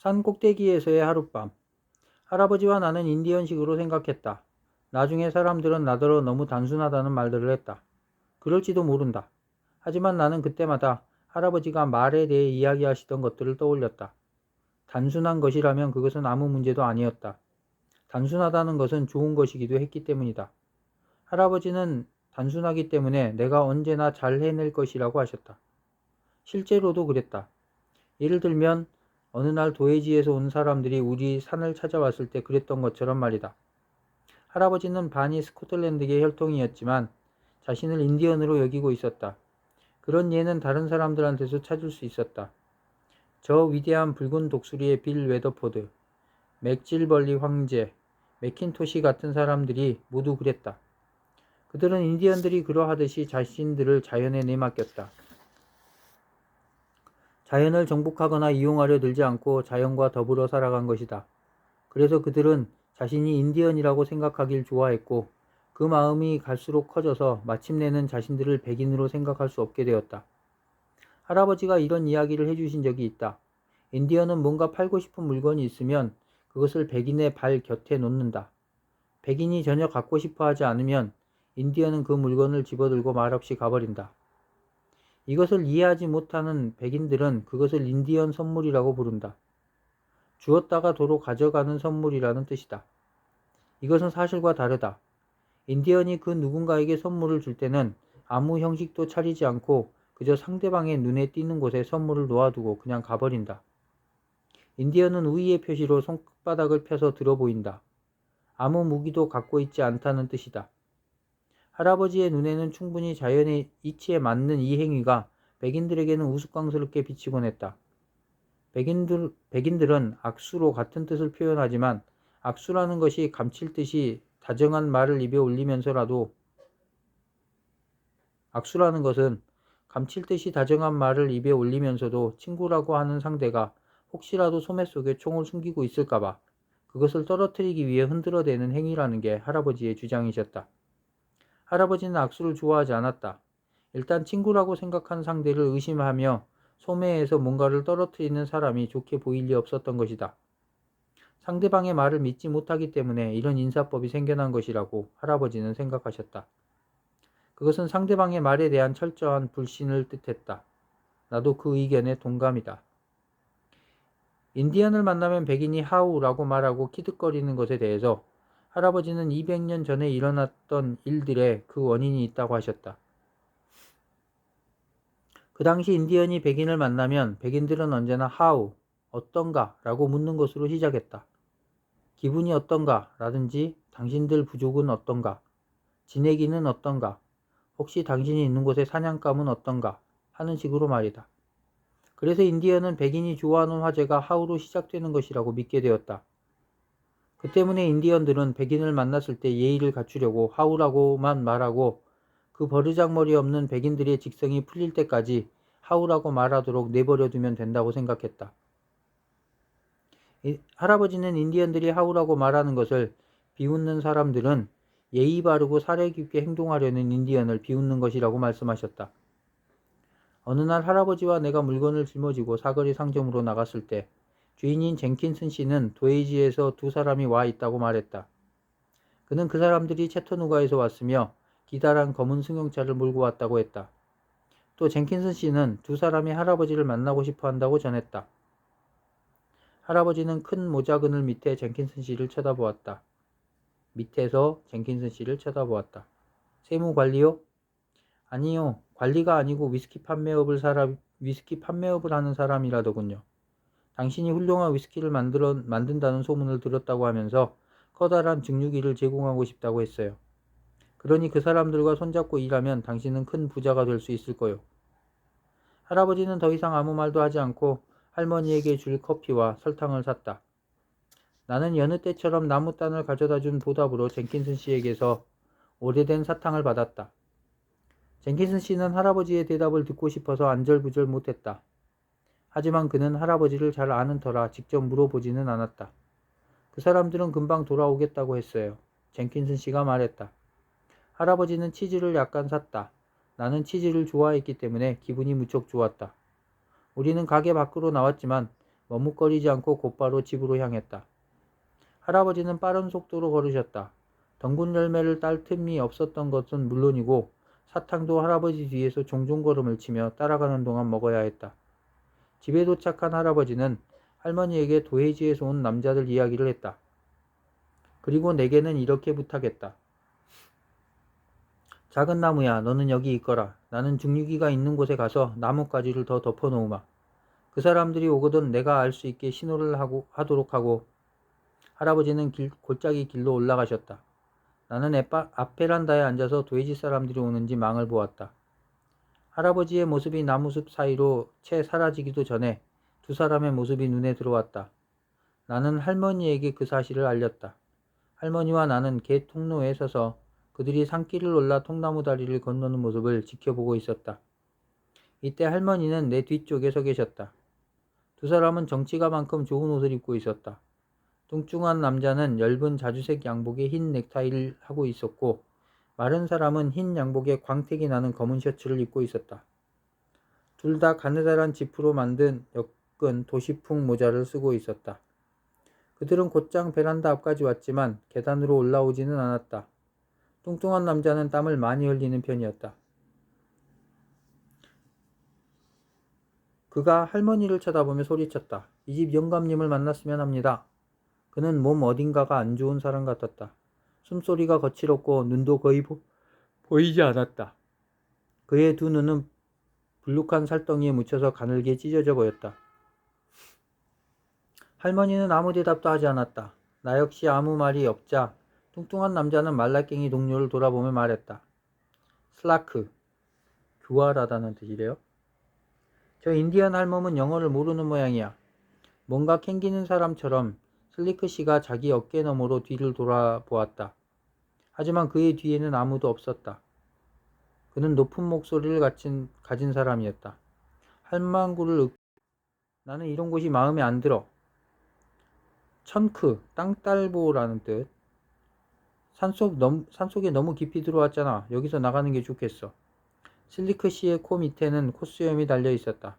산 꼭대기에서의 하룻밤. 할아버지와 나는 인디언식으로 생각했다. 나중에 사람들은 나더러 너무 단순하다는 말들을 했다. 그럴지도 모른다. 하지만 나는 그때마다 할아버지가 말에 대해 이야기하시던 것들을 떠올렸다. 단순한 것이라면 그것은 아무 문제도 아니었다. 단순하다는 것은 좋은 것이기도 했기 때문이다. 할아버지는 단순하기 때문에 내가 언제나 잘 해낼 것이라고 하셨다. 실제로도 그랬다. 예를 들면 어느 날 도해지에서 온 사람들이 우리 산을 찾아왔을 때 그랬던 것처럼 말이다. 할아버지는 반이 스코틀랜드계 혈통이었지만 자신을 인디언으로 여기고 있었다. 그런 예는 다른 사람들한테서 찾을 수 있었다. 저 위대한 붉은 독수리의 빌 웨더포드, 맥질벌리 황제, 맥킨토시 같은 사람들이 모두 그랬다. 그들은 인디언들이 그러하듯이 자신들을 자연에 내맡겼다. 자연을 정복하거나 이용하려 들지 않고 자연과 더불어 살아간 것이다. 그래서 그들은 자신이 인디언이라고 생각하길 좋아했고 그 마음이 갈수록 커져서 마침내는 자신들을 백인으로 생각할 수 없게 되었다. 할아버지가 이런 이야기를 해주신 적이 있다. 인디언은 뭔가 팔고 싶은 물건이 있으면 그것을 백인의 발 곁에 놓는다. 백인이 전혀 갖고 싶어 하지 않으면 인디언은 그 물건을 집어들고 말없이 가버린다. 이것을 이해하지 못하는 백인들은 그것을 인디언 선물이라고 부른다. 주었다가 도로 가져가는 선물이라는 뜻이다. 이것은 사실과 다르다. 인디언이 그 누군가에게 선물을 줄 때는 아무 형식도 차리지 않고 그저 상대방의 눈에 띄는 곳에 선물을 놓아두고 그냥 가버린다. 인디언은 우위의 표시로 손바닥을 펴서 들어 보인다. 아무 무기도 갖고 있지 않다는 뜻이다. 할아버지의 눈에는 충분히 자연의 이치에 맞는 이 행위가 백인들에게는 우스꽝스럽게 비치곤 했다. 백인들은 악수로 같은 뜻을 표현하지만 악수라는 것이 감칠 듯이 다정한 말을 입에 올리면서라도 악수라는 것은 감칠 듯이 다정한 말을 입에 올리면서도 친구라고 하는 상대가 혹시라도 소매 속에 총을 숨기고 있을까봐 그것을 떨어뜨리기 위해 흔들어대는 행위라는 게 할아버지의 주장이셨다. 할아버지는 악수를 좋아하지 않았다. 일단 친구라고 생각한 상대를 의심하며 소매에서 뭔가를 떨어뜨리는 사람이 좋게 보일 리 없었던 것이다. 상대방의 말을 믿지 못하기 때문에 이런 인사법이 생겨난 것이라고 할아버지는 생각하셨다. 그것은 상대방의 말에 대한 철저한 불신을 뜻했다. 나도 그 의견에 동감이다. 인디언을 만나면 백인이 하우라고 말하고 키득거리는 것에 대해서 할아버지는 200년 전에 일어났던 일들에 그 원인이 있다고 하셨다. 그 당시 인디언이 백인을 만나면 백인들은 언제나 하우, 어떤가 라고 묻는 것으로 시작했다. 기분이 어떤가 라든지 당신들 부족은 어떤가, 지내기는 어떤가, 혹시 당신이 있는 곳의 사냥감은 어떤가 하는 식으로 말이다. 그래서 인디언은 백인이 좋아하는 화제가 하우로 시작되는 것이라고 믿게 되었다. 그 때문에 인디언들은 백인을 만났을 때 예의를 갖추려고 하우라고만 말하고 그 버르장머리 없는 백인들의 직성이 풀릴 때까지 하우라고 말하도록 내버려 두면 된다고 생각했다. 할아버지는 인디언들이 하우라고 말하는 것을 비웃는 사람들은 예의 바르고 사려 깊게 행동하려는 인디언을 비웃는 것이라고 말씀하셨다. 어느 날 할아버지와 내가 물건을 짊어지고 사거리 상점으로 나갔을 때 주인인 젠킨슨 씨는 도에이지에서 두 사람이 와 있다고 말했다. 그는 그 사람들이 채터누가에서 왔으며 기다란 검은 승용차를 몰고 왔다고 했다. 또 젠킨슨 씨는 두 사람이 할아버지를 만나고 싶어 한다고 전했다. 할아버지는 큰 모자그늘 밑에 젠킨슨 씨를 쳐다보았다. 밑에서 젠킨슨 씨를 쳐다보았다. 세무관리요? 아니요. 관리가 아니고 위스키 판매업을 하는 사람이라더군요. 당신이 훌륭한 위스키를 만든다는 소문을 들었다고 하면서 커다란 증류기를 제공하고 싶다고 했어요. 그러니 그 사람들과 손잡고 일하면 당신은 큰 부자가 될 수 있을 거요. 할아버지는 더 이상 아무 말도 하지 않고 할머니에게 줄 커피와 설탕을 샀다. 나는 여느 때처럼 나무단을 가져다 준 보답으로 젠킨슨 씨에게서 오래된 사탕을 받았다. 젠킨슨 씨는 할아버지의 대답을 듣고 싶어서 안절부절 못했다. 하지만 그는 할아버지를 잘 아는 터라 직접 물어보지는 않았다. 그 사람들은 금방 돌아오겠다고 했어요. 젠킨슨 씨가 말했다. 할아버지는 치즈를 약간 샀다. 나는 치즈를 좋아했기 때문에 기분이 무척 좋았다. 우리는 가게 밖으로 나왔지만 머뭇거리지 않고 곧바로 집으로 향했다. 할아버지는 빠른 속도로 걸으셨다. 덩군 열매를 딸 틈이 없었던 것은 물론이고 사탕도 할아버지 뒤에서 종종 걸음을 치며 따라가는 동안 먹어야 했다. 집에 도착한 할아버지는 할머니에게 도해지에서 온 남자들 이야기를 했다. 그리고 내게는 이렇게 부탁했다. 작은 나무야, 너는 여기 있거라. 나는 중류기가 있는 곳에 가서 나뭇가지를 더 덮어놓으마. 그 사람들이 오거든 내가 알 수 있게 신호를 하도록 하고. 할아버지는 골짜기 길로 올라가셨다. 나는 앞 베란다에 앉아서 도해지 사람들이 오는지 망을 보았다. 할아버지의 모습이 나무숲 사이로 채 사라지기도 전에 두 사람의 모습이 눈에 들어왔다. 나는 할머니에게 그 사실을 알렸다. 할머니와 나는 개 통로에 서서 그들이 산길을 올라 통나무 다리를 건너는 모습을 지켜보고 있었다. 이때 할머니는 내 뒤쪽에 서 계셨다. 두 사람은 정치가만큼 좋은 옷을 입고 있었다. 뚱뚱한 남자는 엷은 자주색 양복에 흰 넥타이를 하고 있었고 마른 사람은 흰 양복에 광택이 나는 검은 셔츠를 입고 있었다. 둘 다 가느다란 지프로 만든 엮은 도시풍 모자를 쓰고 있었다. 그들은 곧장 베란다 앞까지 왔지만 계단으로 올라오지는 않았다. 뚱뚱한 남자는 땀을 많이 흘리는 편이었다. 그가 할머니를 쳐다보며 소리쳤다. 이 집 영감님을 만났으면 합니다. 그는 몸 어딘가가 안 좋은 사람 같았다. 숨소리가 거칠었고 눈도 거의 보이지 않았다. 그의 두 눈은 불룩한 살덩이에 묻혀서 가늘게 찢어져 보였다. 할머니는 아무 대답도 하지 않았다. 나 역시 아무 말이 없자 뚱뚱한 남자는 말라깽이 동료를 돌아보며 말했다. 슬라크, 교활하다는 뜻이래요. 저 인디언 할멈은 영어를 모르는 모양이야. 뭔가 캥기는 사람처럼 슬리크 씨가 자기 어깨 너머로 뒤를 돌아보았다. 하지만 그의 뒤에는 아무도 없었다. 그는 높은 목소리를 가진 사람이었다. 할망구를 나는 이런 곳이 마음에 안 들어. 천크, 땅딸보라는 뜻. 산속에 너무 깊이 들어왔잖아. 여기서 나가는 게 좋겠어. 슬리크 씨의 코 밑에는 콧수염이 달려 있었다.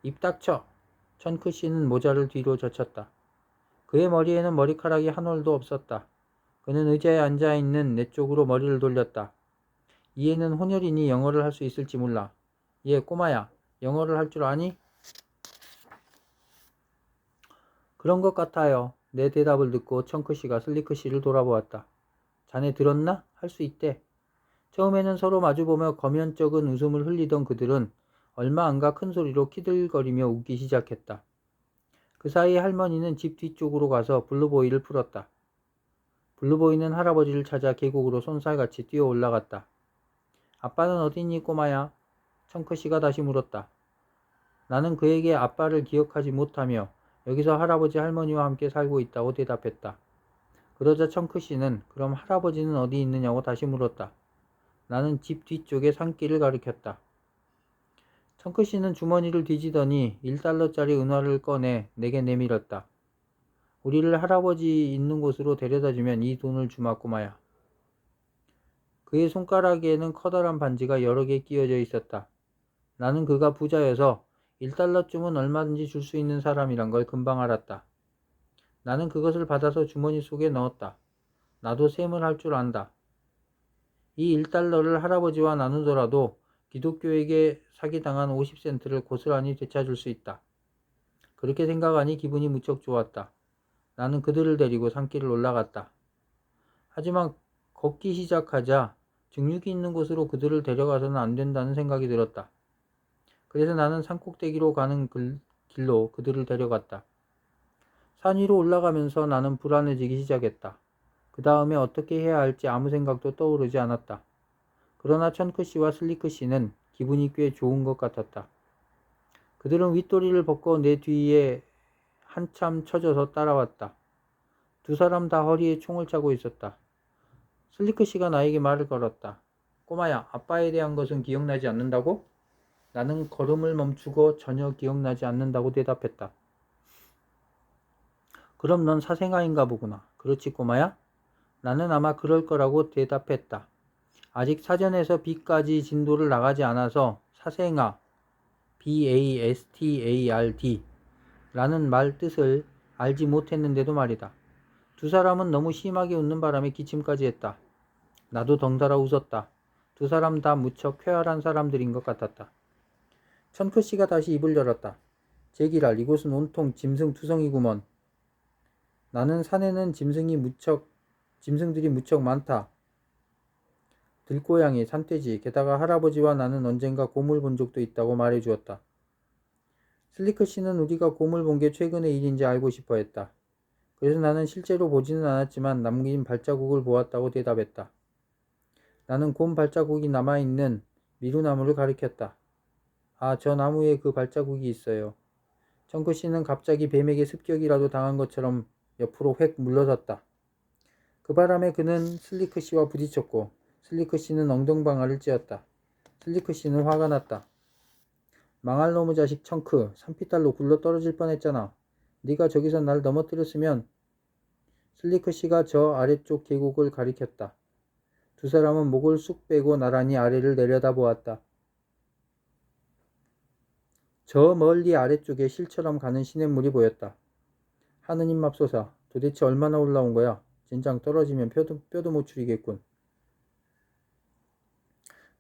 입 닥쳐. 천크 씨는 모자를 뒤로 젖혔다. 그의 머리에는 머리카락이 한 올도 없었다. 그는 의자에 앉아있는 내 쪽으로 머리를 돌렸다. 이 애는 혼혈이니 영어를 할 수 있을지 몰라. 얘 꼬마야, 영어를 할 줄 아니? 그런 것 같아요. 내 대답을 듣고 청크 씨가 슬리크 씨를 돌아보았다. 자네 들었나? 할 수 있대. 처음에는 서로 마주보며 거면쩍은 웃음을 흘리던 그들은 얼마 안가 큰 소리로 키들거리며 웃기 시작했다. 그 사이 할머니는 집 뒤쪽으로 가서 블루보이를 풀었다. 블루보이는 할아버지를 찾아 계곡으로 쏜살같이 뛰어 올라갔다. 아빠는 어디니 꼬마야? 청크씨가 다시 물었다. 나는 그에게 아빠를 기억하지 못하며 여기서 할아버지 할머니와 함께 살고 있다고 대답했다. 그러자 청크씨는 그럼 할아버지는 어디 있느냐고 다시 물었다. 나는 집 뒤쪽의 산길을 가리켰다. 청크씨는 주머니를 뒤지더니 1달러짜리 은화를 꺼내 내게 내밀었다. 우리를 할아버지 있는 곳으로 데려다주면 이 돈을 주마 꼬마야. 그의 손가락에는 커다란 반지가 여러 개 끼워져 있었다. 나는 그가 부자여서 1달러쯤은 얼마든지 줄 수 있는 사람이란 걸 금방 알았다. 나는 그것을 받아서 주머니 속에 넣었다. 나도 셈을 할 줄 안다. 이 1달러를 할아버지와 나누더라도 기독교에게 사기당한 50센트를 고스란히 되찾을 수 있다. 그렇게 생각하니 기분이 무척 좋았다. 나는 그들을 데리고 산길을 올라갔다. 하지만 걷기 시작하자 증육이 있는 곳으로 그들을 데려가서는 안 된다는 생각이 들었다. 그래서 나는 산꼭대기로 가는 길로 그들을 데려갔다. 산 위로 올라가면서 나는 불안해지기 시작했다. 그 다음에 어떻게 해야 할지 아무 생각도 떠오르지 않았다. 그러나 천크 씨와 슬리크 씨는 기분이 꽤 좋은 것 같았다. 그들은 윗도리를 벗고 내 뒤에 한참 쳐져서 따라왔다. 두 사람 다 허리에 총을 차고 있었다. 슬리크 씨가 나에게 말을 걸었다. 꼬마야, 아빠에 대한 것은 기억나지 않는다고? 나는 걸음을 멈추고 전혀 기억나지 않는다고 대답했다. 그럼 넌 사생아인가 보구나. 그렇지 꼬마야? 나는 아마 그럴 거라고 대답했다. 아직 사전에서 B까지 진도를 나가지 않아서 사생아, BASTARD, 라는 말 뜻을 알지 못했는데도 말이다. 두 사람은 너무 심하게 웃는 바람에 기침까지 했다. 나도 덩달아 웃었다. 두 사람 다 무척 쾌활한 사람들인 것 같았다. 천크씨가 다시 입을 열었다. 제기랄, 이곳은 온통 짐승투성이구먼. 나는 산에는 짐승들이 무척 많다. 들고양이, 산돼지, 게다가 할아버지와 나는 언젠가 곰을 본 적도 있다고 말해주었다. 슬리크 씨는 우리가 곰을 본 게 최근의 일인지 알고 싶어 했다. 그래서 나는 실제로 보지는 않았지만 남긴 발자국을 보았다고 대답했다. 나는 곰 발자국이 남아있는 미루나무를 가리켰다. 아, 저 나무에 그 발자국이 있어요. 청크 씨는 갑자기 뱀에게 습격이라도 당한 것처럼 옆으로 획 물러섰다. 그 바람에 그는 슬리크 씨와 부딪혔고 슬리크 씨는 엉덩방아를 찧었다. 슬리크 씨는 화가 났다. 망할 놈의 자식 청크, 산피탈로 굴러 떨어질 뻔했잖아. 네가 저기서 날 넘어뜨렸으면. 슬리크 씨가 저 아래쪽 계곡을 가리켰다. 두 사람은 목을 쑥 빼고 나란히 아래를 내려다보았다. 저 멀리 아래쪽에 실처럼 가는 시냇물이 보였다. 하느님 맙소사, 도대체 얼마나 올라온 거야? 진장 떨어지면 뼈도 못 추리겠군.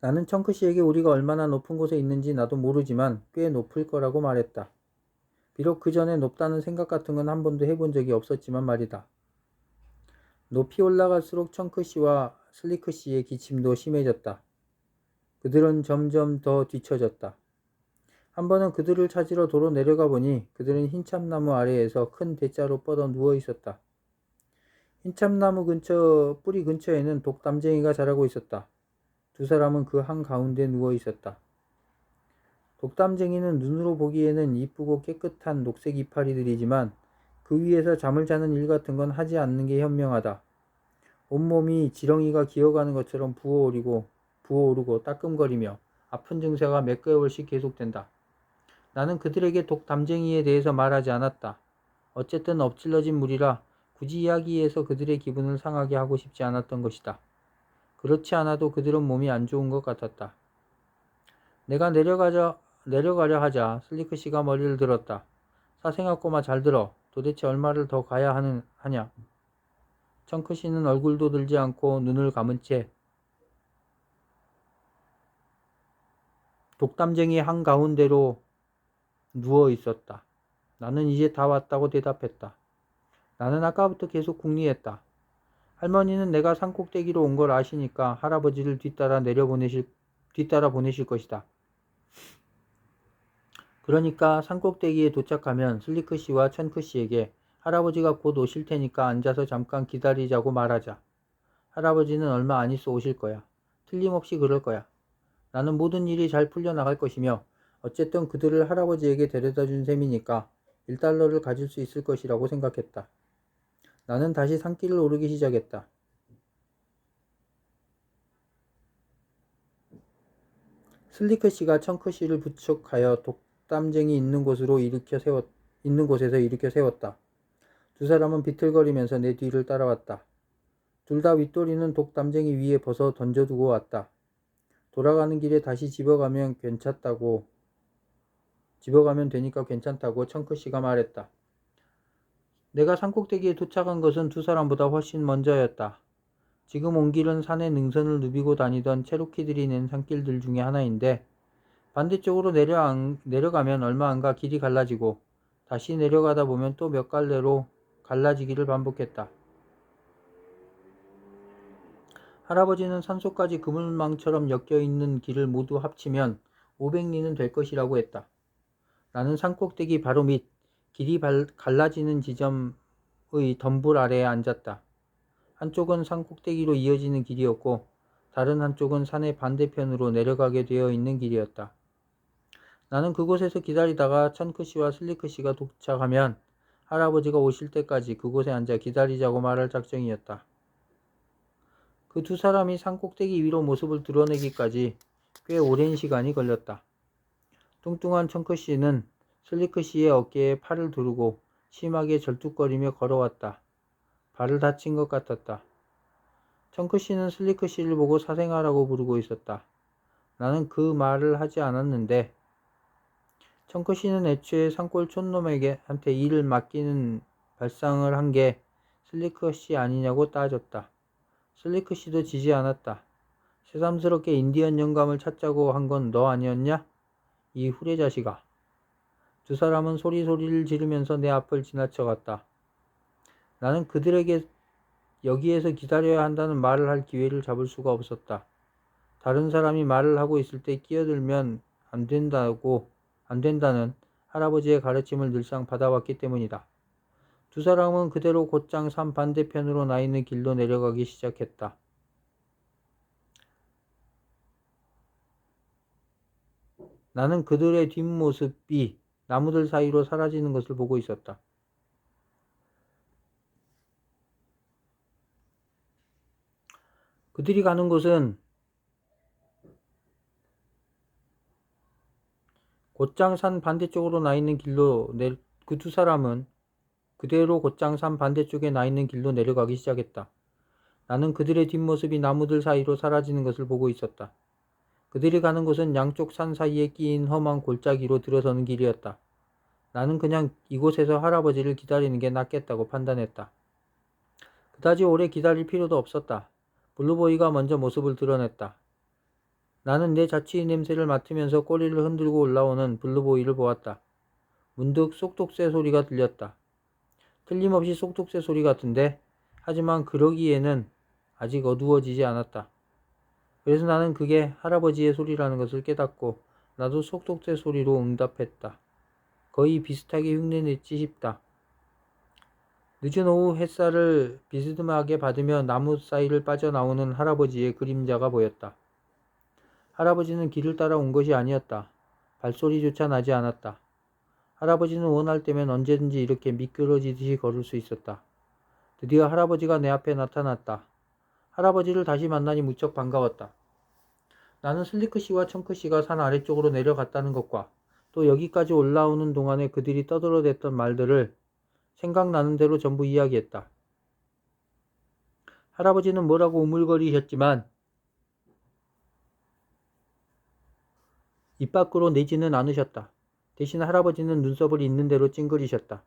나는 청크 씨에게 우리가 얼마나 높은 곳에 있는지 나도 모르지만 꽤 높을 거라고 말했다. 비록 그 전에 높다는 생각 같은 건 한 번도 해본 적이 없었지만 말이다. 높이 올라갈수록 청크 씨와 슬리크 씨의 기침도 심해졌다. 그들은 점점 더 뒤처졌다. 한 번은 그들을 찾으러 도로 내려가 보니 그들은 흰참나무 아래에서 큰 대자로 뻗어 누워 있었다. 흰참나무 뿌리 근처에는 독담쟁이가 자라고 있었다. 두 사람은 그 한가운데 누워 있었다. 독담쟁이는 눈으로 보기에는 이쁘고 깨끗한 녹색 이파리들이지만 그 위에서 잠을 자는 일 같은 건 하지 않는 게 현명하다. 온몸이 지렁이가 기어가는 것처럼 부어오르고 따끔거리며 아픈 증세가 몇 개월씩 계속된다. 나는 그들에게 독담쟁이에 대해서 말하지 않았다. 어쨌든 엎질러진 물이라 굳이 이야기해서 그들의 기분을 상하게 하고 싶지 않았던 것이다. 그렇지 않아도 그들은 몸이 안 좋은 것 같았다. 내가 내려가려 하자 슬리크 씨가 머리를 들었다. 사생아 꼬마 잘 들어. 도대체 얼마를 더 가야 하냐. 청크 씨는 얼굴도 들지 않고 눈을 감은 채 독담쟁이 한가운데로 누워 있었다. 나는 이제 다 왔다고 대답했다. 나는 아까부터 계속 궁리했다. 할머니는 내가 산꼭대기로 온 걸 아시니까 할아버지를 뒤따라 보내실 것이다. 그러니까 산꼭대기에 도착하면 슬리크 씨와 천크 씨에게 할아버지가 곧 오실 테니까 앉아서 잠깐 기다리자고 말하자. 할아버지는 얼마 안 있어 오실 거야. 틀림없이 그럴 거야. 나는 모든 일이 잘 풀려나갈 것이며 어쨌든 그들을 할아버지에게 데려다 준 셈이니까 $1를 가질 수 있을 것이라고 생각했다. 나는 다시 산길을 오르기 시작했다. 슬리크 씨가 청크 씨를 부축하여 독담쟁이 있는 곳에서 일으켜 세웠다. 두 사람은 비틀거리면서 내 뒤를 따라왔다. 둘 다 윗도리는 독담쟁이 위에 벗어 던져두고 왔다. 돌아가는 길에 다시 집어가면 되니까 괜찮다고 청크 씨가 말했다. 내가 산꼭대기에 도착한 것은 두 사람보다 훨씬 먼저였다. 지금 온 길은 산의 능선을 누비고 다니던 체로키들이 낸 산길들 중에 하나인데 반대쪽으로 내려가면 얼마 안 가 길이 갈라지고 다시 내려가다 보면 또 몇 갈래로 갈라지기를 반복했다. 할아버지는 산속까지 그물망처럼 엮여있는 길을 모두 합치면 500리는 될 것이라고 했다. 나는 산꼭대기 바로 밑 길이 갈라지는 지점의 덤불 아래에 앉았다. 한쪽은 산꼭대기로 이어지는 길이었고 다른 한쪽은 산의 반대편으로 내려가게 되어 있는 길이었다. 나는 그곳에서 기다리다가 천크 씨와 슬리크 씨가 도착하면 할아버지가 오실 때까지 그곳에 앉아 기다리자고 말할 작정이었다. 그 두 사람이 산꼭대기 위로 모습을 드러내기까지 꽤 오랜 시간이 걸렸다. 뚱뚱한 청크 씨는 슬리크 씨의 어깨에 팔을 두르고 심하게 절뚝거리며 걸어왔다. 발을 다친 것 같았다. 청크 씨는 슬리크 씨를 보고 사생아라고 부르고 있었다. 나는 그 말을 하지 않았는데 청크 씨는 애초에 산골 촌놈한테 일을 맡기는 발상을 한 게 슬리커 씨 아니냐고 따졌다. 슬리커 씨도 지지 않았다. 새삼스럽게 인디언 영감을 찾자고 한 건 너 아니었냐? 이 후레자식아. 두 사람은 소리를 지르면서 내 앞을 지나쳐갔다. 나는 그들에게 여기에서 기다려야 한다는 말을 할 기회를 잡을 수가 없었다. 다른 사람이 말을 하고 있을 때 끼어들면 안 된다는 할아버지의 가르침을 늘상 받아왔기 때문이다. 두 사람은 그대로 곧장 산 반대편으로 나 있는 길로 내려가기 시작했다. 나는 그들의 뒷모습이 나무들 사이로 사라지는 것을 보고 있었다. 그들이 가는 곳은 곧장 산 반대쪽으로 나 있는 길로 그 두 사람은 그대로 곧장 산 반대쪽에 나 있는 길로 내려가기 시작했다. 나는 그들의 뒷모습이 나무들 사이로 사라지는 것을 보고 있었다. 그들이 가는 곳은 양쪽 산 사이에 끼인 험한 골짜기로 들어서는 길이었다. 나는 그냥 이곳에서 할아버지를 기다리는 게 낫겠다고 판단했다. 그다지 오래 기다릴 필요도 없었다. 블루보이가 먼저 모습을 드러냈다. 나는 내 자취의 냄새를 맡으면서 꼬리를 흔들고 올라오는 블루보이를 보았다. 문득 쏙독새 소리가 들렸다. 틀림없이 쏙독새 소리 같은데, 하지만 그러기에는 아직 어두워지지 않았다. 그래서 나는 그게 할아버지의 소리라는 것을 깨닫고 나도 쏙독새 소리로 응답했다. 거의 비슷하게 흉내냈지 싶다. 늦은 오후 햇살을 비스듬하게 받으며 나무 사이를 빠져나오는 할아버지의 그림자가 보였다. 할아버지는 길을 따라 온 것이 아니었다. 발소리조차 나지 않았다. 할아버지는 원할 때면 언제든지 이렇게 미끄러지듯이 걸을 수 있었다. 드디어 할아버지가 내 앞에 나타났다. 할아버지를 다시 만나니 무척 반가웠다. 나는 슬리크 씨와 청크 씨가 산 아래쪽으로 내려갔다는 것과 또 여기까지 올라오는 동안에 그들이 떠들어댔던 말들을 생각나는 대로 전부 이야기했다. 할아버지는 뭐라고 우물거리셨지만 입 밖으로 내지는 않으셨다. 대신 할아버지는 눈썹을 있는 대로 찡그리셨다.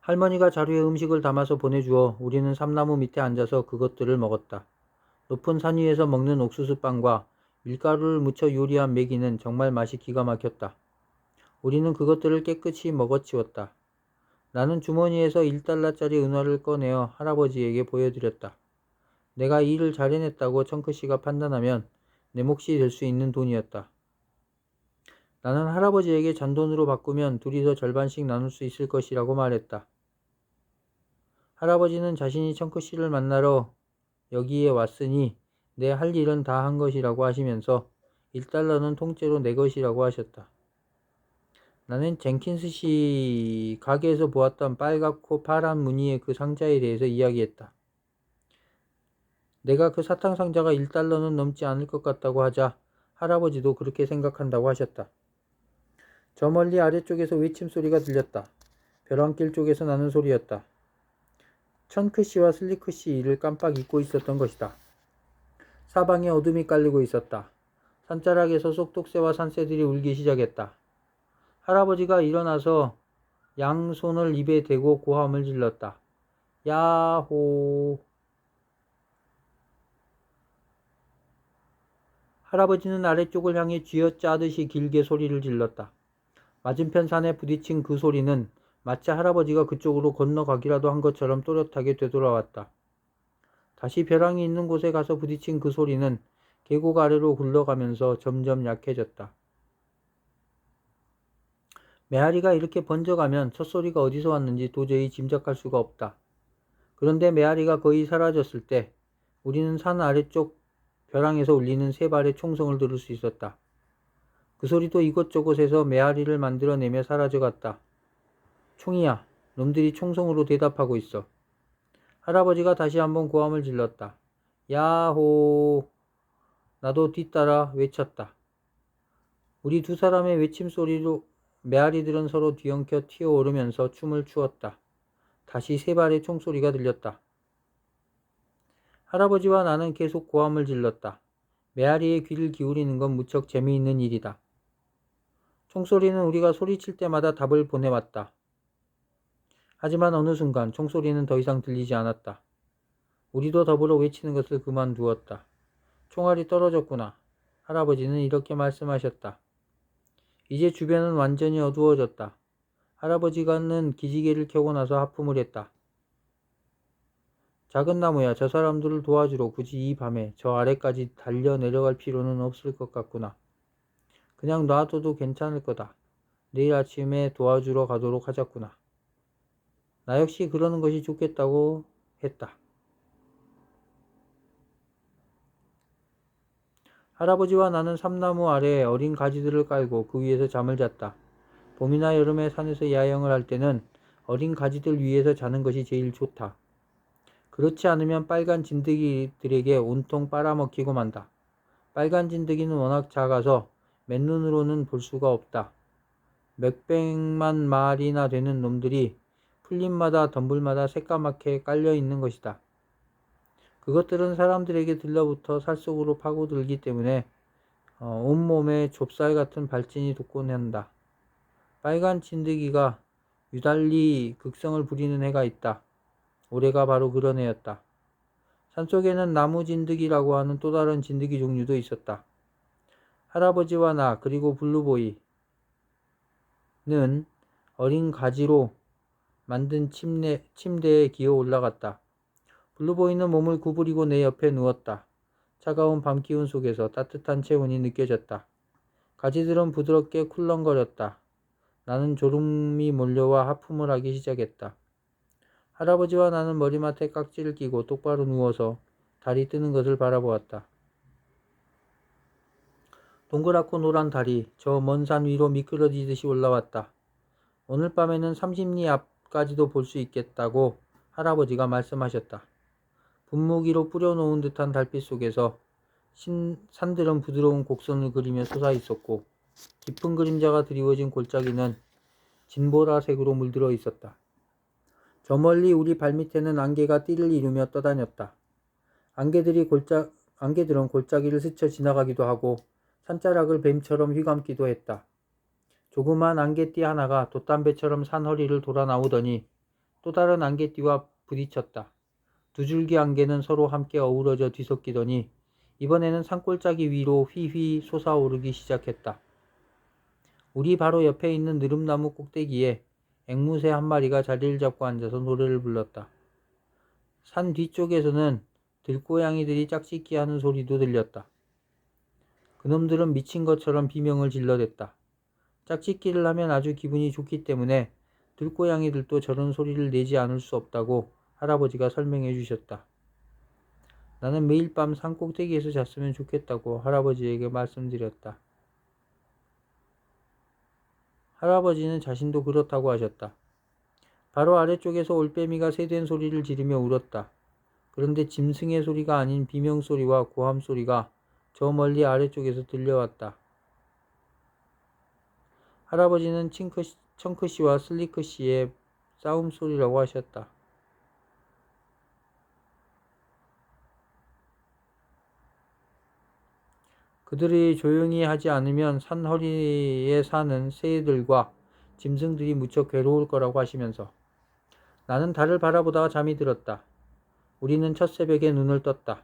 할머니가 자루에 음식을 담아서 보내주어 우리는 삼나무 밑에 앉아서 그것들을 먹었다. 높은 산 위에서 먹는 옥수수빵과 밀가루를 묻혀 요리한 매기는 정말 맛이 기가 막혔다. 우리는 그것들을 깨끗이 먹어치웠다. 나는 주머니에서 1달러짜리 은화를 꺼내어 할아버지에게 보여드렸다. 내가 일을 잘 해냈다고 청크씨가 판단하면 내 몫이 될 수 있는 돈이었다. 나는 할아버지에게 잔돈으로 바꾸면 둘이서 절반씩 나눌 수 있을 것이라고 말했다. 할아버지는 자신이 청크씨를 만나러 여기에 왔으니 내 할 일은 다 한 것이라고 하시면서 1달러는 통째로 내 것이라고 하셨다. 나는 젠킨스 씨 가게에서 보았던 빨갛고 파란 무늬의 그 상자에 대해서 이야기했다. 내가 그 사탕 상자가 1달러는 넘지 않을 것 같다고 하자 할아버지도 그렇게 생각한다고 하셨다. 저 멀리 아래쪽에서 외침소리가 들렸다. 벼랑길 쪽에서 나는 소리였다. 천크 씨와 슬리크 씨 일을 깜빡 잊고 있었던 것이다. 사방에 어둠이 깔리고 있었다. 산자락에서 쏙독새와 산새들이 울기 시작했다. 할아버지가 일어나서 양손을 입에 대고 고함을 질렀다. 야호. 할아버지는 아래쪽을 향해 쥐어짜듯이 길게 소리를 질렀다. 맞은편 산에 부딪힌 그 소리는 마치 할아버지가 그쪽으로 건너가기라도 한 것처럼 또렷하게 되돌아왔다. 다시 벼랑이 있는 곳에 가서 부딪힌 그 소리는 계곡 아래로 굴러가면서 점점 약해졌다. 메아리가 이렇게 번져가면 첫소리가 어디서 왔는지 도저히 짐작할 수가 없다. 그런데 메아리가 거의 사라졌을 때 우리는 산 아래쪽 벼랑에서 울리는 세 발의 총성을 들을 수 있었다. 그 소리도 이곳저곳에서 메아리를 만들어내며 사라져갔다. 총이야, 놈들이 총성으로 대답하고 있어. 할아버지가 다시 한번 고함을 질렀다. 야호. 나도 뒤따라 외쳤다. 우리 두 사람의 외침소리로 메아리들은 서로 뒤엉켜 튀어오르면서 춤을 추었다. 다시 세 발의 총소리가 들렸다. 할아버지와 나는 계속 고함을 질렀다. 메아리의 귀를 기울이는 건 무척 재미있는 일이다. 총소리는 우리가 소리칠 때마다 답을 보내왔다. 하지만 어느 순간 총소리는 더 이상 들리지 않았다. 우리도 더불어 외치는 것을 그만두었다. 총알이 떨어졌구나. 할아버지는 이렇게 말씀하셨다. 이제 주변은 완전히 어두워졌다. 할아버지가는 기지개를 켜고 나서 하품을 했다. 작은 나무야, 저 사람들을 도와주러 굳이 이 밤에 저 아래까지 달려 내려갈 필요는 없을 것 같구나. 그냥 놔둬도 괜찮을 거다. 내일 아침에 도와주러 가도록 하자꾸나. 나 역시 그러는 것이 좋겠다고 했다. 할아버지와 나는 삼나무 아래에 어린 가지들을 깔고 그 위에서 잠을 잤다. 봄이나 여름에 산에서 야영을 할 때는 어린 가지들 위에서 자는 것이 제일 좋다. 그렇지 않으면 빨간 진드기들에게 온통 빨아먹히고 만다. 빨간 진드기는 워낙 작아서 맨눈으로는 볼 수가 없다. 몇백만 마리나 되는 놈들이 풀잎마다 덤불마다 새까맣게 깔려 있는 것이다. 그것들은 사람들에게 들러붙어 살속으로 파고들기 때문에 온몸에 좁쌀 같은 발진이 돋곤 한다. 빨간 진드기가 유달리 극성을 부리는 해가 있다. 올해가 바로 그런 해였다. 산속에는 나무 진드기라고 하는 또 다른 진드기 종류도 있었다. 할아버지와 나 그리고 블루보이는 어린 가지로 만든 침대에 기어 올라갔다. 블루보이는 몸을 구부리고 내 옆에 누웠다. 차가운 밤 기운 속에서 따뜻한 체온이 느껴졌다. 가지들은 부드럽게 쿨렁거렸다. 나는 졸음이 몰려와 하품을 하기 시작했다. 할아버지와 나는 머리맡에 깍지를 끼고 똑바로 누워서 달이 뜨는 것을 바라보았다. 동그랗고 노란 달이 저 먼 산 위로 미끄러지듯이 올라왔다. 오늘 밤에는 30리 앞까지도 볼 수 있겠다고 할아버지가 말씀하셨다. 분무기로 뿌려놓은 듯한 달빛 속에서 산들은 부드러운 곡선을 그리며 솟아있었고 깊은 그림자가 드리워진 골짜기는 진보라색으로 물들어 있었다. 저 멀리 우리 발밑에는 안개가 띠를 이루며 떠다녔다. 안개들은 골짜기를 스쳐 지나가기도 하고 산자락을 뱀처럼 휘감기도 했다. 조그만 안개띠 하나가 돛담배처럼 산 허리를 돌아 나오더니 또 다른 안개띠와 부딪혔다. 두 줄기 안개는 서로 함께 어우러져 뒤섞이더니 이번에는 산골짜기 위로 휘휘 솟아오르기 시작했다. 우리 바로 옆에 있는 느릅나무 꼭대기에 앵무새 한 마리가 자리를 잡고 앉아서 노래를 불렀다. 산 뒤쪽에서는 들고양이들이 짝짓기하는 소리도 들렸다. 그놈들은 미친 것처럼 비명을 질러댔다. 짝짓기를 하면 아주 기분이 좋기 때문에 들고양이들도 저런 소리를 내지 않을 수 없다고 할아버지가 설명해 주셨다. 나는 매일 밤 산 꼭대기에서 잤으면 좋겠다고 할아버지에게 말씀드렸다. 할아버지는 자신도 그렇다고 하셨다. 바로 아래쪽에서 올빼미가 새된 소리를 지르며 울었다. 그런데 짐승의 소리가 아닌 비명소리와 고함소리가 저 멀리 아래쪽에서 들려왔다. 할아버지는 청크씨와 슬리크씨의 싸움소리라고 하셨다. 그들이 조용히 하지 않으면 산 허리에 사는 새들과 짐승들이 무척 괴로울 거라고 하시면서 나는 달을 바라보다가 잠이 들었다. 우리는 첫 새벽에 눈을 떴다.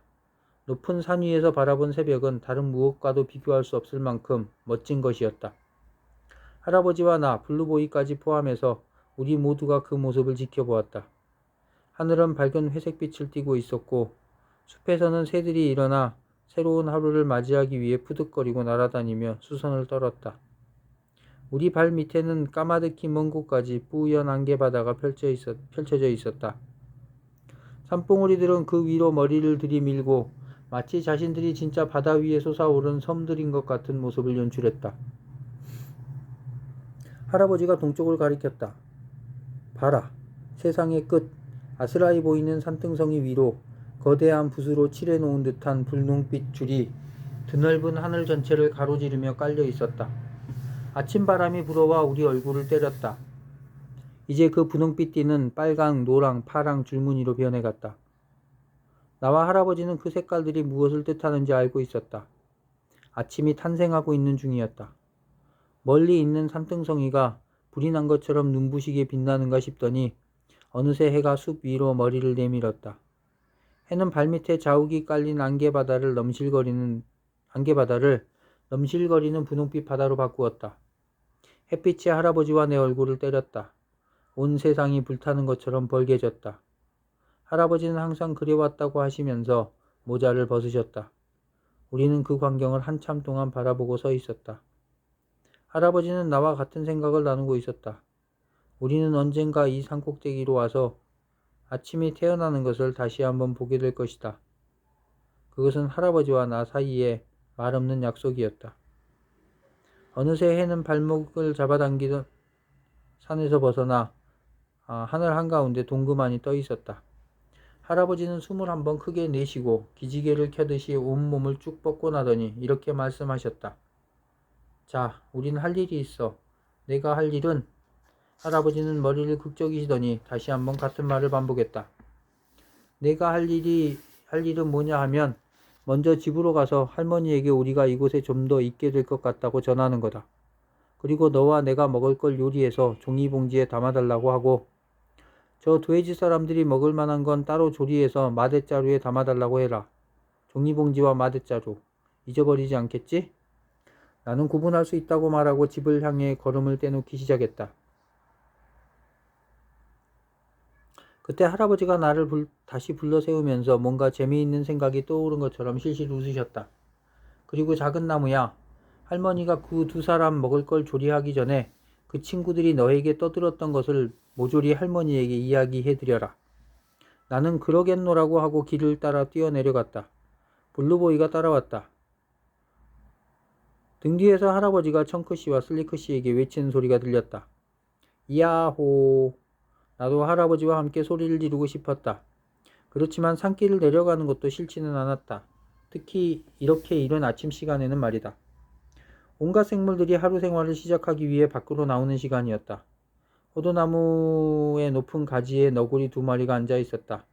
높은 산 위에서 바라본 새벽은 다른 무엇과도 비교할 수 없을 만큼 멋진 것이었다. 할아버지와 나, 블루보이까지 포함해서 우리 모두가 그 모습을 지켜보았다. 하늘은 밝은 회색빛을 띠고 있었고 숲에서는 새들이 일어나 새로운 하루를 맞이하기 위해 푸득거리고 날아다니며 수선을 떨었다. 우리 발 밑에는 까마득히 먼 곳까지 뿌연 안개바다가 펼쳐져 있었다. 산봉우리들은 그 위로 머리를 들이밀고 마치 자신들이 진짜 바다 위에 솟아오른 섬들인 것 같은 모습을 연출했다. 할아버지가 동쪽을 가리켰다. 봐라, 세상의 끝, 아스라이 보이는 산등성이 위로 거대한 붓으로 칠해놓은 듯한 분홍빛 줄이 드넓은 하늘 전체를 가로지르며 깔려 있었다. 아침 바람이 불어와 우리 얼굴을 때렸다. 이제 그 분홍빛 띠는 빨강, 노랑, 파랑 줄무늬로 변해갔다. 나와 할아버지는 그 색깔들이 무엇을 뜻하는지 알고 있었다. 아침이 탄생하고 있는 중이었다. 멀리 있는 산등성이가 불이 난 것처럼 눈부시게 빛나는가 싶더니 어느새 해가 숲 위로 머리를 내밀었다. 해는 발밑에 자욱이 깔린 안개바다를 넘실거리는 분홍빛 바다로 바꾸었다. 햇빛이 할아버지와 내 얼굴을 때렸다. 온 세상이 불타는 것처럼 벌게졌다. 할아버지는 항상 그래왔다고 하시면서 모자를 벗으셨다. 우리는 그 광경을 한참 동안 바라보고 서 있었다. 할아버지는 나와 같은 생각을 나누고 있었다. 우리는 언젠가 이 산꼭대기로 와서 아침이 태어나는 것을 다시 한번 보게 될 것이다. 그것은 할아버지와 나 사이에 말없는 약속이었다. 어느새 해는 발목을 잡아당기던 산에서 벗어나 하늘 한가운데 동그만이 떠 있었다. 할아버지는 숨을 한번 크게 내쉬고 기지개를 켜듯이 온몸을 쭉 뻗고 나더니 이렇게 말씀하셨다. 자, 우린 할 일이 있어. 내가 할 일은... 할아버지는 머리를 극적이시더니 다시 한번 같은 말을 반복했다. 내가 할 일은 뭐냐 하면 먼저 집으로 가서 할머니에게 우리가 이곳에 좀 더 있게 될 것 같다고 전하는 거다. 그리고 너와 내가 먹을 걸 요리해서 종이봉지에 담아달라고 하고 저 도해지 사람들이 먹을 만한 건 따로 조리해서 마대자루에 담아달라고 해라. 종이봉지와 마대자루. 잊어버리지 않겠지? 나는 구분할 수 있다고 말하고 집을 향해 걸음을 떼놓기 시작했다. 그때 할아버지가 나를 다시 불러 세우면서 뭔가 재미있는 생각이 떠오른 것처럼 실실 웃으셨다. 그리고 작은 나무야, 할머니가 그 두 사람 먹을 걸 조리하기 전에 그 친구들이 너에게 떠들었던 것을 모조리 할머니에게 이야기해드려라. 나는 그러겠노라고 하고 길을 따라 뛰어내려갔다. 블루보이가 따라왔다. 등 뒤에서 할아버지가 청크씨와 슬리크씨에게 외치는 소리가 들렸다. 야호. 나도 할아버지와 함께 소리를 지르고 싶었다. 그렇지만 산길을 내려가는 것도 싫지는 않았다. 특히 이렇게 이른 아침 시간에는 말이다. 온갖 생물들이 하루 생활을 시작하기 위해 밖으로 나오는 시간이었다. 호두나무의 높은 가지에 너구리 2마리가 앉아 있었다.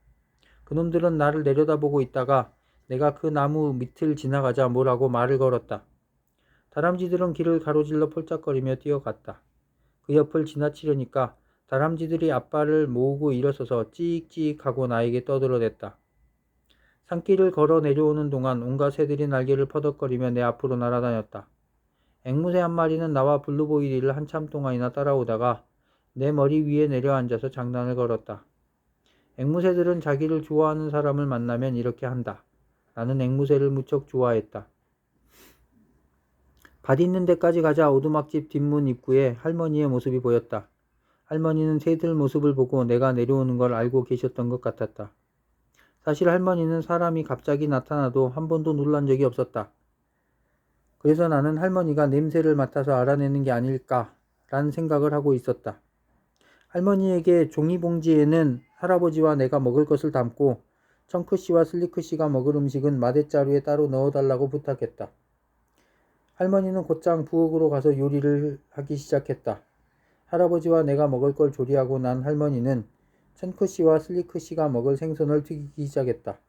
그놈들은 나를 내려다보고 있다가 내가 그 나무 밑을 지나가자 뭐라고 말을 걸었다. 다람쥐들은 길을 가로질러 폴짝거리며 뛰어갔다. 그 옆을 지나치려니까 다람쥐들이 앞발을 모으고 일어서서 찌익찌익하고 나에게 떠들어댔다. 산길을 걸어 내려오는 동안 온갖 새들이 날개를 퍼덕거리며 내 앞으로 날아다녔다. 앵무새 한 마리는 나와 블루보이를 한참 동안이나 따라오다가 내 머리 위에 내려앉아서 장난을 걸었다. 앵무새들은 자기를 좋아하는 사람을 만나면 이렇게 한다. 나는 앵무새를 무척 좋아했다. 밭 있는 데까지 가자 오두막집 뒷문 입구에 할머니의 모습이 보였다. 할머니는 새들 모습을 보고 내가 내려오는 걸 알고 계셨던 것 같았다. 사실 할머니는 사람이 갑자기 나타나도 한 번도 놀란 적이 없었다. 그래서 나는 할머니가 냄새를 맡아서 알아내는 게 아닐까라는 생각을 하고 있었다. 할머니에게 종이봉지에는 할아버지와 내가 먹을 것을 담고 청크씨와 슬리크씨가 먹을 음식은 마대자루에 따로 넣어달라고 부탁했다. 할머니는 곧장 부엌으로 가서 요리를 하기 시작했다. 할아버지와 내가 먹을 걸 조리하고 난 할머니는 청크씨와 슬리크씨가 먹을 생선을 튀기기 시작했다.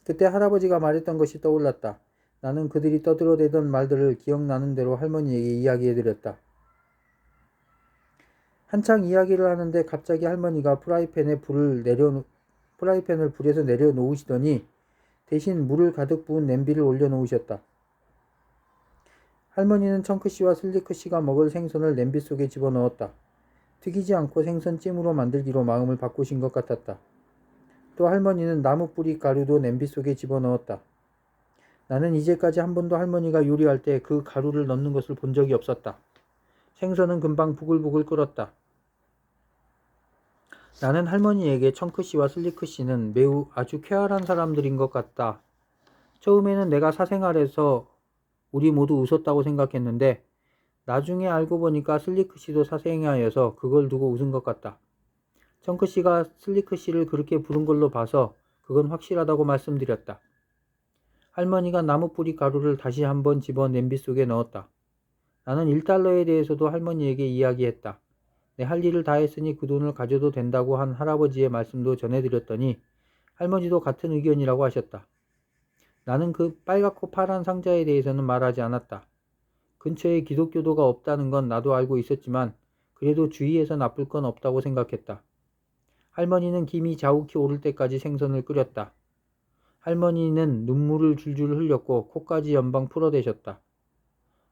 그때 할아버지가 말했던 것이 떠올랐다. 나는 그들이 떠들어대던 말들을 기억나는 대로 할머니에게 이야기해드렸다. 한창 이야기를 하는데 갑자기 할머니가 프라이팬을 불에서 내려놓으시더니 대신 물을 가득 부은 냄비를 올려놓으셨다. 할머니는 청크씨와 슬리크씨가 먹을 생선을 냄비 속에 집어넣었다. 튀기지 않고 생선찜으로 만들기로 마음을 바꾸신 것 같았다. 또 할머니는 나무 뿌리 가루도 냄비 속에 집어넣었다. 나는 이제까지 한 번도 할머니가 요리할 때 그 가루를 넣는 것을 본 적이 없었다. 생선은 금방 부글부글 끓었다. 나는 할머니에게 청크씨와 슬리크씨는 매우 아주 쾌활한 사람들인 것 같다. 처음에는 내가 사생활에서 우리 모두 웃었다고 생각했는데 나중에 알고 보니까 슬리크씨도 사생아여서 그걸 두고 웃은 것 같다. 청크씨가 슬리크씨를 그렇게 부른 걸로 봐서 그건 확실하다고 말씀드렸다. 할머니가 나무 뿌리 가루를 다시 한번 집어 냄비 속에 넣었다. 나는 1달러에 대해서도 할머니에게 이야기했다. 내 할 일을 다 했으니 그 돈을 가져도 된다고 한 할아버지의 말씀도 전해드렸더니 할머니도 같은 의견이라고 하셨다. 나는 그 빨갛고 파란 상자에 대해서는 말하지 않았다. 근처에 기독교도가 없다는 건 나도 알고 있었지만 그래도 주위에서 나쁠 건 없다고 생각했다. 할머니는 김이 자욱히 오를 때까지 생선을 끓였다. 할머니는 눈물을 줄줄 흘렸고 코까지 연방 풀어대셨다.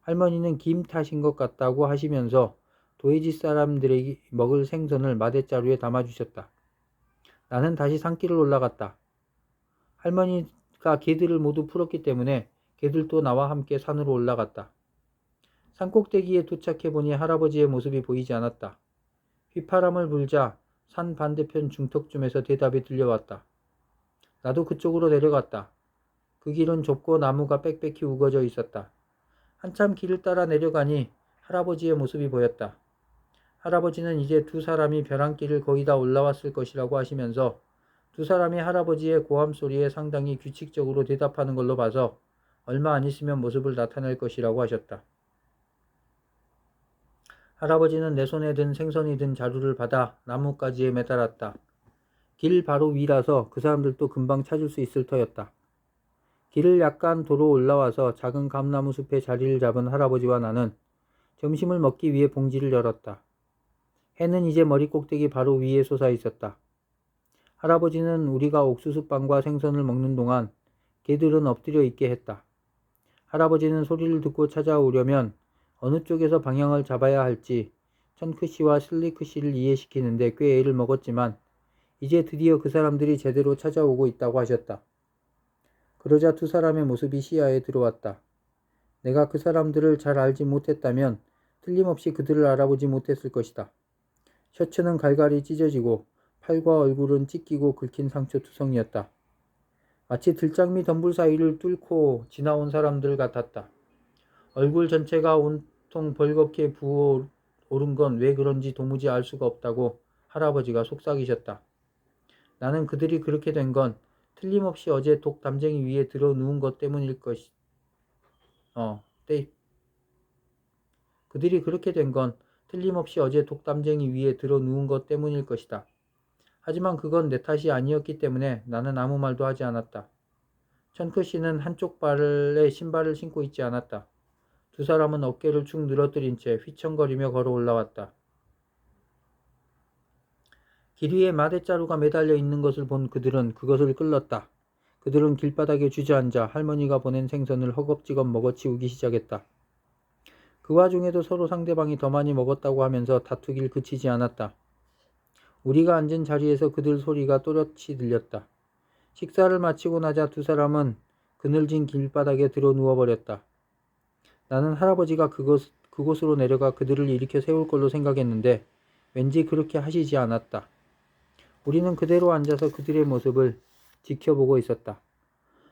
할머니는 김 탓인 것 같다고 하시면서 도해지 사람들에게 먹을 생선을 마대자루에 담아주셨다. 나는 다시 산길을 올라갔다. 할머니가 개들을 모두 풀었기 때문에 개들도 나와 함께 산으로 올라갔다. 산꼭대기에 도착해보니 할아버지의 모습이 보이지 않았다. 휘파람을 불자 산 반대편 중턱쯤에서 대답이 들려왔다. 나도 그쪽으로 내려갔다. 그 길은 좁고 나무가 빽빽히 우거져 있었다. 한참 길을 따라 내려가니 할아버지의 모습이 보였다. 할아버지는 이제 두 사람이 벼랑길을 거의 다 올라왔을 것이라고 하시면서 두 사람이 할아버지의 고함 소리에 상당히 규칙적으로 대답하는 걸로 봐서 얼마 안 있으면 모습을 나타낼 것이라고 하셨다. 할아버지는 내 손에 든 생선이 든 자루를 받아 나뭇가지에 매달았다. 길 바로 위라서 그 사람들도 금방 찾을 수 있을 터였다. 길을 약간 도로 올라와서 작은 감나무 숲에 자리를 잡은 할아버지와 나는 점심을 먹기 위해 봉지를 열었다. 해는 이제 머리 꼭대기 바로 위에 솟아 있었다. 할아버지는 우리가 옥수수빵과 생선을 먹는 동안 개들은 엎드려 있게 했다. 할아버지는 소리를 듣고 찾아오려면 어느 쪽에서 방향을 잡아야 할지 천크 씨와 슬리크 씨를 이해시키는데 꽤 애를 먹었지만 이제 드디어 그 사람들이 제대로 찾아오고 있다고 하셨다. 그러자 두 사람의 모습이 시야에 들어왔다. 내가 그 사람들을 잘 알지 못했다면 틀림없이 그들을 알아보지 못했을 것이다. 셔츠는 갈갈이 찢어지고 팔과 얼굴은 찢기고 긁힌 상처 투성이었다. 마치 들장미 덤불 사이를 뚫고 지나온 사람들 같았다. 얼굴 전체가 온통 벌겋게 부어오른 건 왜 그런지 도무지 알 수가 없다고 할아버지가 속삭이셨다. 나는 그들이 그렇게 된 건 틀림없이 어제 독담쟁이 위에 들어 누운 것 때문일 것이. 그들이 그렇게 된 건 틀림없이 어제 독담쟁이 위에 들어 누운 것 때문일 것이다. 하지만 그건 내 탓이 아니었기 때문에 나는 아무 말도 하지 않았다. 천크 씨는 한쪽 발에 신발을 신고 있지 않았다. 두 사람은 어깨를 축 늘어뜨린 채 휘청거리며 걸어 올라왔다. 길 위에 마대자루가 매달려 있는 것을 본 그들은 그것을 끌렀다. 그들은 길바닥에 주저앉아 할머니가 보낸 생선을 허겁지겁 먹어치우기 시작했다. 그 와중에도 서로 상대방이 더 많이 먹었다고 하면서 다투길 그치지 않았다. 우리가 앉은 자리에서 그들 소리가 또렷이 들렸다. 식사를 마치고 나자 두 사람은 그늘진 길바닥에 들어 누워버렸다. 나는 할아버지가 그곳으로 내려가 그들을 일으켜 세울 걸로 생각했는데 왠지 그렇게 하시지 않았다. 우리는 그대로 앉아서 그들의 모습을 지켜보고 있었다.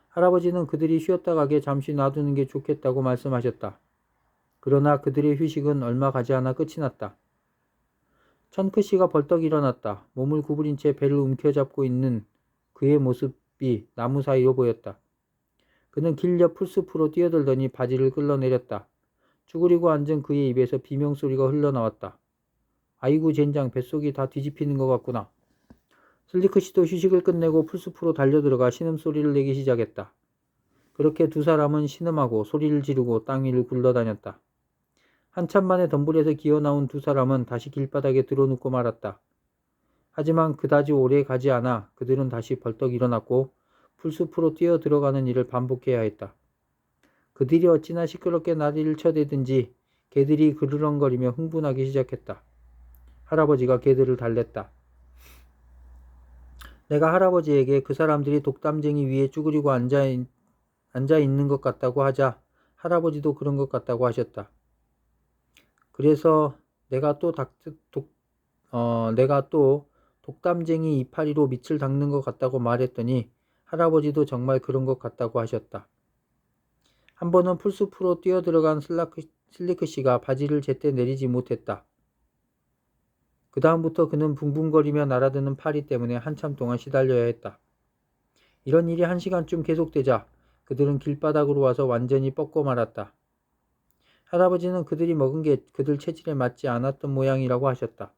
할아버지는 그들이 쉬었다 가게 잠시 놔두는 게 좋겠다고 말씀하셨다. 그러나 그들의 휴식은 얼마 가지 않아 끝이 났다. 천크 씨가 벌떡 일어났다. 몸을 구부린 채 배를 움켜잡고 있는 그의 모습이 나무 사이로 보였다. 그는 길 옆 풀숲으로 뛰어들더니 바지를 끌어내렸다. 쭈그리고 앉은 그의 입에서 비명소리가 흘러나왔다. 아이고 젠장, 뱃속이 다 뒤집히는 것 같구나. 슬리크 씨도 휴식을 끝내고 풀숲으로 달려들어가 신음소리를 내기 시작했다. 그렇게 두 사람은 신음하고 소리를 지르고 땅 위를 굴러다녔다. 한참 만에 덤불에서 기어나온 두 사람은 다시 길바닥에 드러눕고 말았다. 하지만 그다지 오래 가지 않아 그들은 다시 벌떡 일어났고 풀숲으로 뛰어 들어가는 일을 반복해야 했다. 그들이 어찌나 시끄럽게 나리를 쳐대든지 개들이 그르렁거리며 흥분하기 시작했다. 할아버지가 개들을 달랬다. 내가 할아버지에게 그 사람들이 독담쟁이 위에 쭈그리고 앉아 있는 것 같다고 하자 할아버지도 그런 것 같다고 하셨다. 그래서 내가 또 독담쟁이 이파리로 밑을 닦는 것 같다고 말했더니 할아버지도 정말 그런 것 같다고 하셨다. 한 번은 풀숲으로 뛰어들어간 슬리크 씨가 바지를 제때 내리지 못했다. 그 다음부터 그는 붕붕거리며 날아드는 파리 때문에 한참 동안 시달려야 했다. 이런 일이 1시간쯤 계속되자 그들은 길바닥으로 와서 완전히 뻗고 말았다. 할아버지는 그들이 먹은 게 그들 체질에 맞지 않았던 모양이라고 하셨다.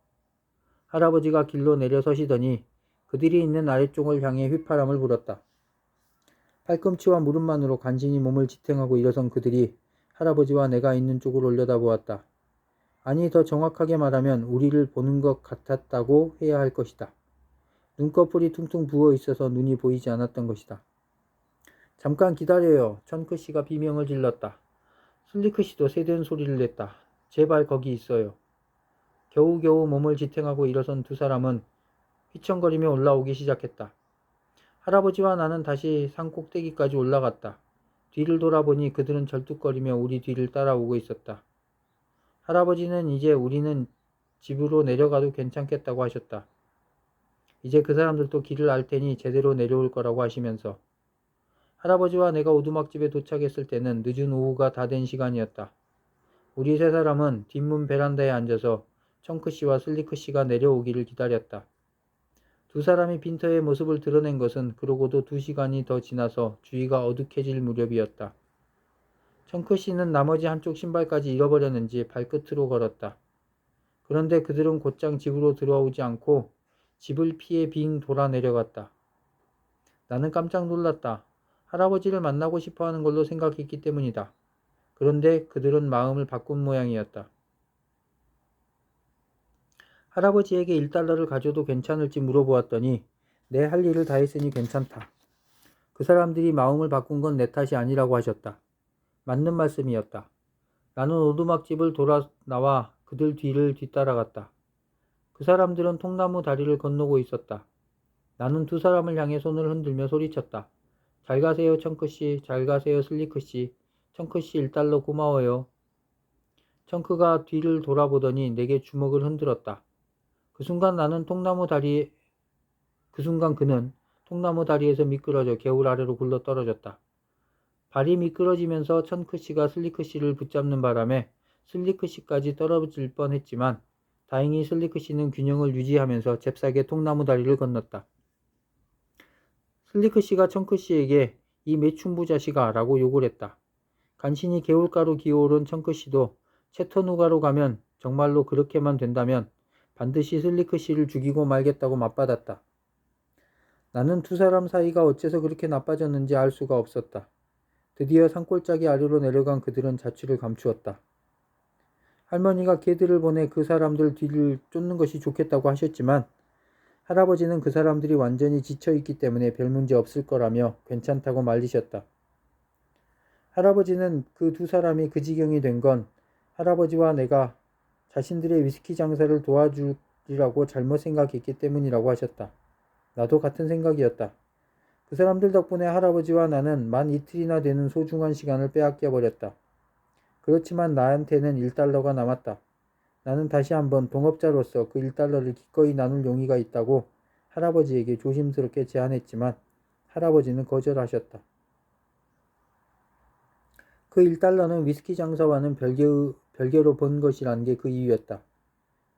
할아버지가 길로 내려서시더니 그들이 있는 아래쪽을 향해 휘파람을 불었다. 팔꿈치와 무릎만으로 간신히 몸을 지탱하고 일어선 그들이 할아버지와 내가 있는 쪽으로 올려다보았다. 아니, 더 정확하게 말하면 우리를 보는 것 같았다고 해야 할 것이다. 눈꺼풀이 퉁퉁 부어 있어서 눈이 보이지 않았던 것이다. 잠깐 기다려요. 천크 씨가 비명을 질렀다. 슬리크 씨도 세된 소리를 냈다. 제발 거기 있어요. 겨우겨우 몸을 지탱하고 일어선 두 사람은 휘청거리며 올라오기 시작했다. 할아버지와 나는 다시 산 꼭대기까지 올라갔다. 뒤를 돌아보니 그들은 절뚝거리며 우리 뒤를 따라오고 있었다. 할아버지는 이제 우리는 집으로 내려가도 괜찮겠다고 하셨다. 이제 그 사람들도 길을 알 테니 제대로 내려올 거라고 하시면서. 할아버지와 내가 오두막집에 도착했을 때는 늦은 오후가 다 된 시간이었다. 우리 세 사람은 뒷문 베란다에 앉아서 청크 씨와 슬리크 씨가 내려오기를 기다렸다. 두 사람이 빈터의 모습을 드러낸 것은 그러고도 2시간이 더 지나서 주위가 어둑해질 무렵이었다. 청크 씨는 나머지 한쪽 신발까지 잃어버렸는지 발끝으로 걸었다. 그런데 그들은 곧장 집으로 들어오지 않고 집을 피해 빙 돌아 내려갔다. 나는 깜짝 놀랐다. 할아버지를 만나고 싶어하는 걸로 생각했기 때문이다. 그런데 그들은 마음을 바꾼 모양이었다. 할아버지에게 1달러를 가져도 괜찮을지 물어보았더니 내 할 일을 다 했으니 괜찮다. 그 사람들이 마음을 바꾼 건 내 탓이 아니라고 하셨다. 맞는 말씀이었다. 나는 오두막집을 돌아 나와 그들 뒤를 뒤따라갔다. 그 사람들은 통나무 다리를 건너고 있었다. 나는 두 사람을 향해 손을 흔들며 소리쳤다. 잘 가세요, 청크씨. 잘 가세요, 슬리크씨. 청크씨 1달러 고마워요. 청크가 뒤를 돌아보더니 내게 주먹을 흔들었다. 그 순간 그는 통나무 다리에서 미끄러져 개울 아래로 굴러 떨어졌다. 발이 미끄러지면서 청크씨가 슬리크씨를 붙잡는 바람에 슬리크씨까지 떨어질 뻔했지만 다행히 슬리크씨는 균형을 유지하면서 잽싸게 통나무 다리를 건넜다. 슬리크씨가 청크씨에게 이 매춘부 자식아 라고 욕을 했다. 간신히 개울가로 기어오른 청크씨도 채터누가로 가면 정말로 그렇게만 된다면 반드시 슬리크씨를 죽이고 말겠다고 맞받았다. 나는 두 사람 사이가 어째서 그렇게 나빠졌는지 알 수가 없었다. 드디어 산골짜기 아래로 내려간 그들은 자취를 감추었다. 할머니가 개들을 보내 그 사람들 뒤를 쫓는 것이 좋겠다고 하셨지만 할아버지는 그 사람들이 완전히 지쳐있기 때문에 별 문제 없을 거라며 괜찮다고 말리셨다. 할아버지는 그 두 사람이 그 지경이 된 건 할아버지와 내가 자신들의 위스키 장사를 도와주리라고 잘못 생각했기 때문이라고 하셨다. 나도 같은 생각이었다. 그 사람들 덕분에 할아버지와 나는 만 이틀이나 되는 소중한 시간을 빼앗겨 버렸다. 그렇지만 나한테는 1달러가 남았다. 나는 다시 한번 동업자로서 그 1달러를 기꺼이 나눌 용의가 있다고 할아버지에게 조심스럽게 제안했지만 할아버지는 거절하셨다. 그 1달러는 위스키 장사와는 별개로 번 것이라는 게 그 이유였다.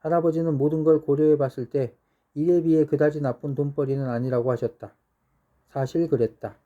할아버지는 모든 걸 고려해 봤을 때 일에 비해 그다지 나쁜 돈벌이는 아니라고 하셨다. 사실 그랬다.